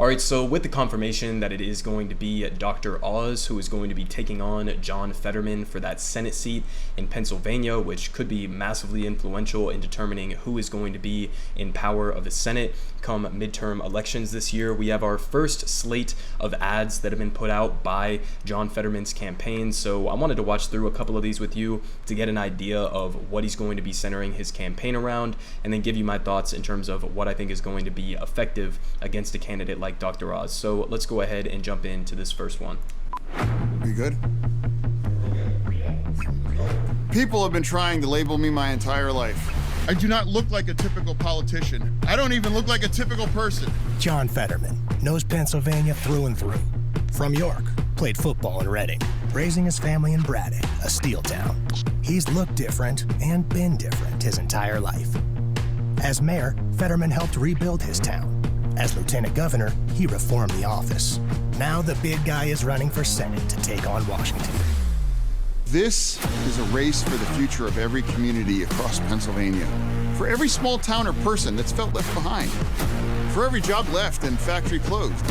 All right, so with the confirmation that it is going to be Dr. Oz who is going to be taking on John Fetterman for that Senate seat in Pennsylvania, which could be massively influential in determining who is going to be in power of the Senate come midterm elections this year, we have our first slate of ads that have been put out by John Fetterman's campaign. So I wanted to watch through a couple of these with you to get an idea of what he's going to be centering his campaign around, and then give you my thoughts in terms of what I think is going to be effective against a candidate like Dr. Oz. So let's go ahead and jump into this first one. Are you good? People have been trying to label me my entire life. I do not look like a typical politician. I don't even look like a typical person. John Fetterman knows Pennsylvania through and through. From York, played football in Reading, raising his family in Braddock, a steel town. He's looked different and been different his entire life. As mayor, Fetterman helped rebuild his town. As lieutenant governor, he reformed the office. Now the big guy is running for Senate to take on Washington. This is a race for the future of every community across Pennsylvania. For every small town or person that's felt left behind. For every job left and factory closed.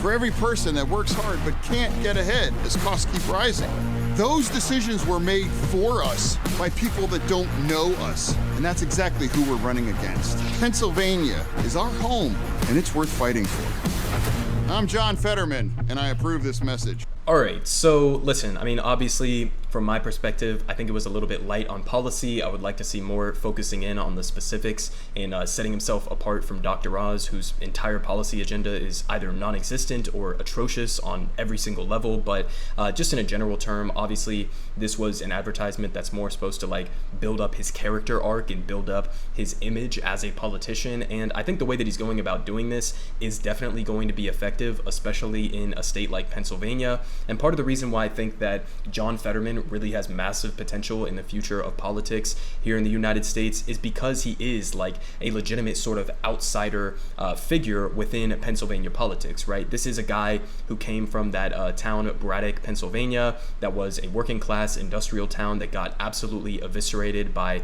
For every person that works hard but can't get ahead as costs keep rising. Those decisions were made for us by people that don't know us. And that's exactly who we're running against. Pennsylvania is our home, and it's worth fighting for. I'm John Fetterman, and I approve this message. All right, so listen, I mean, obviously, from my perspective, I think it was a little bit light on policy. I would like to see more focusing in on the specifics and setting himself apart from Dr. Oz, whose entire policy agenda is either non-existent or atrocious on every single level. But just in a general term, obviously, this was an advertisement that's more supposed to like build up his character arc and build up his image as a politician. And I think the way that he's going about doing this is definitely going to be effective, especially in a state like Pennsylvania. And part of the reason why I think that John Fetterman really has massive potential in the future of politics here in the United States is because he is like a legitimate sort of outsider figure within Pennsylvania politics, right? This is a guy who came from that town, Braddock, Pennsylvania, that was a working class industrial town that got absolutely eviscerated by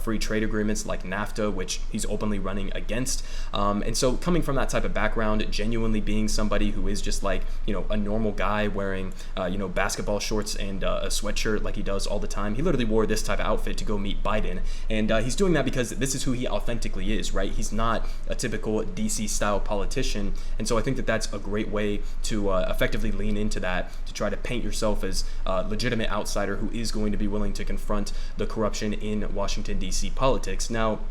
free trade agreements like NAFTA, which he's openly running against. And so coming from that type of background, genuinely being somebody who is just like, you know, a normal guy wearing basketball shorts and a sweatshirt like he does all the time. He literally wore this type of outfit to go meet Biden. And he's doing that because this is who he authentically is, right? He's not a typical DC style politician. And so I think that that's a great way to effectively lean into that, to try to paint yourself as a legitimate outsider who is going to be willing to confront the corruption in Washington, DC politics. Now,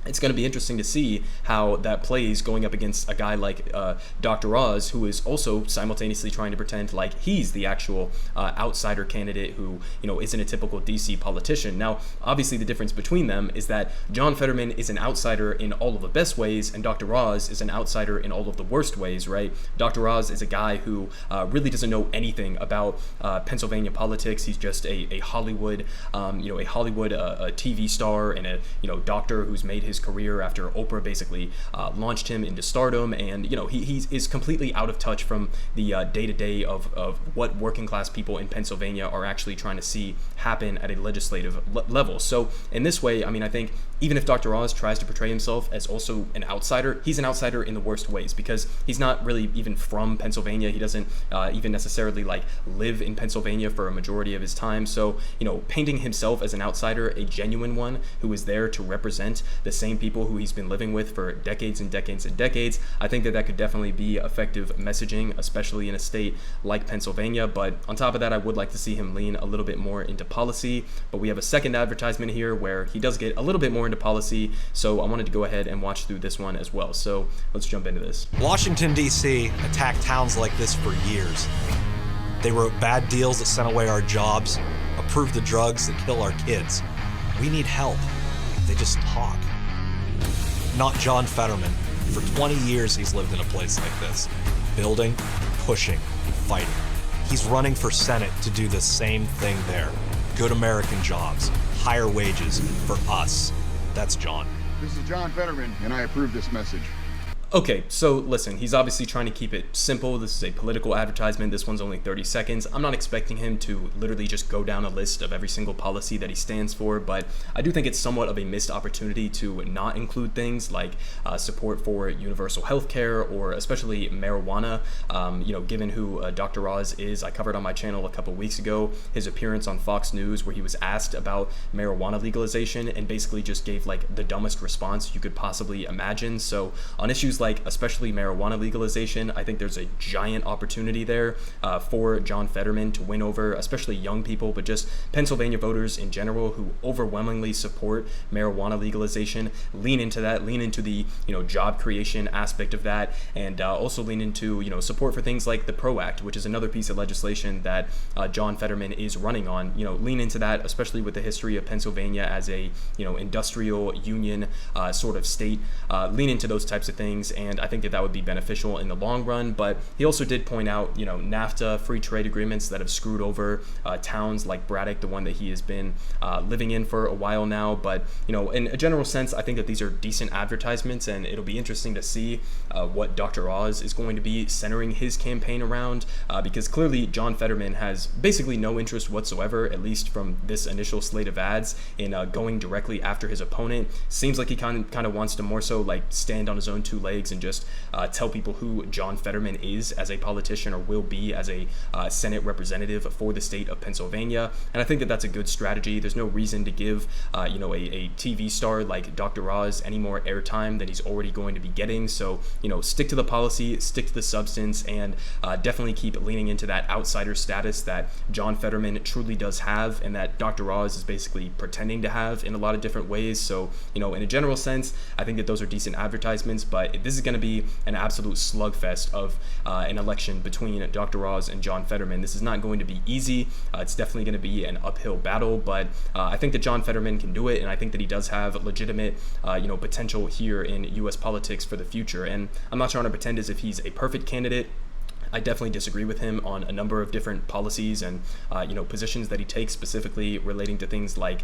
it's going to be interesting to see how that plays going up against a guy like Dr. Oz, who is also simultaneously trying to pretend like he's the actual outsider candidate who, you know, isn't a typical DC politician. Now, obviously, the difference between them is that John Fetterman is an outsider in all of the best ways, and Dr. Oz is an outsider in all of the worst ways, right? Dr. Oz is a guy who really doesn't know anything about Pennsylvania politics. He's just a Hollywood, a Hollywood TV star and a doctor who's made his career after Oprah basically launched him into stardom, and he is completely out of touch from the day-to-day of what working class people in Pennsylvania are actually trying to see happen at a legislative level. So in this way, I mean, I think even if Dr. Oz tries to portray himself as also an outsider, he's an outsider in the worst ways, because he's not really even from Pennsylvania. He doesn't even necessarily like live in Pennsylvania for a majority of his time. So painting himself as an outsider, a genuine one who is there to represent the same people who he's been living with for decades and decades and decades, I think that could definitely be effective messaging, especially in a state like Pennsylvania. But on top of that, I would like to see him lean a little bit more into policy. But we have a second advertisement here where he does get a little bit more into policy, so I wanted to go ahead and watch through this one as well. So let's jump into this. Washington, D.C. attacked towns like this for years. They wrote bad deals that sent away our jobs, approved the drugs that kill our kids. We need help. They just talk. Not John Fetterman. For 20 years, he's lived in a place like this. Building, pushing, fighting. He's running for Senate to do the same thing there. Good American jobs, higher wages for us. That's John. This is John Fetterman, and I approve this message. Okay, so listen, he's obviously trying to keep it simple. This is a political advertisement. This one's only 30 seconds. I'm not expecting him to literally just go down a list of every single policy that he stands for, but I do think it's somewhat of a missed opportunity to not include things like support for universal health care, or especially marijuana. Given who Dr. Oz is, I covered on my channel a couple weeks ago his appearance on Fox News where he was asked about marijuana legalization and basically just gave like the dumbest response you could possibly imagine. So on issues like especially marijuana legalization, I think there's a giant opportunity there for John Fetterman to win over especially young people, but just Pennsylvania voters in general who overwhelmingly support marijuana legalization. Lean into that, lean into the job creation aspect of that, and also lean into support for things like the PRO Act, which is another piece of legislation that John Fetterman is running on. Lean into that, especially with the history of Pennsylvania as a industrial union sort of state. Lean into those types of things, and I think that would be beneficial in the long run. But he also did point out, NAFTA, free trade agreements that have screwed over towns like Braddock, the one that he has been living in for a while now. But, in a general sense, I think that these are decent advertisements, and it'll be interesting to see what Dr. Oz is going to be centering his campaign around, because clearly John Fetterman has basically no interest whatsoever, at least from this initial slate of ads, in going directly after his opponent. Seems like he kind of wants to more so like stand on his own two legs and just tell people who John Fetterman is as a politician, or will be as a Senate representative for the state of Pennsylvania. And I think that that's a good strategy. There's no reason to give a TV star like Dr. Oz any more airtime than he's already going to be getting. So stick to the policy, stick to the substance, and definitely keep leaning into that outsider status that John Fetterman truly does have, and that Dr. Oz is basically pretending to have in a lot of different ways. So in a general sense, I think that those are decent advertisements, but this is going to be an absolute slugfest of an election between Dr. Oz and John Fetterman. This is not going to be easy. It's definitely going to be an uphill battle, but I think that John Fetterman can do it, and I think that he does have legitimate potential here in U.S. politics for the future. And I'm not trying to pretend as if he's a perfect candidate. I definitely disagree with him on a number of different policies and positions that he takes, specifically relating to things like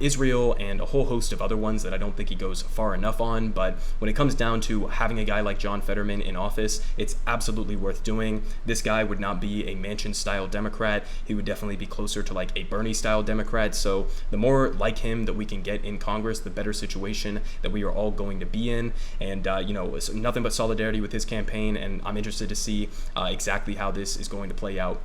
Israel and a whole host of other ones that I don't think he goes far enough on. But when it comes down to having a guy like John Fetterman in office, it's absolutely worth doing. This guy would not be a Manchin-style Democrat. He would definitely be closer to like a Bernie-style Democrat. So the more like him that we can get in Congress, the better situation that we are all going to be in. And nothing but solidarity with his campaign, and I'm interested to see exactly how this is going to play out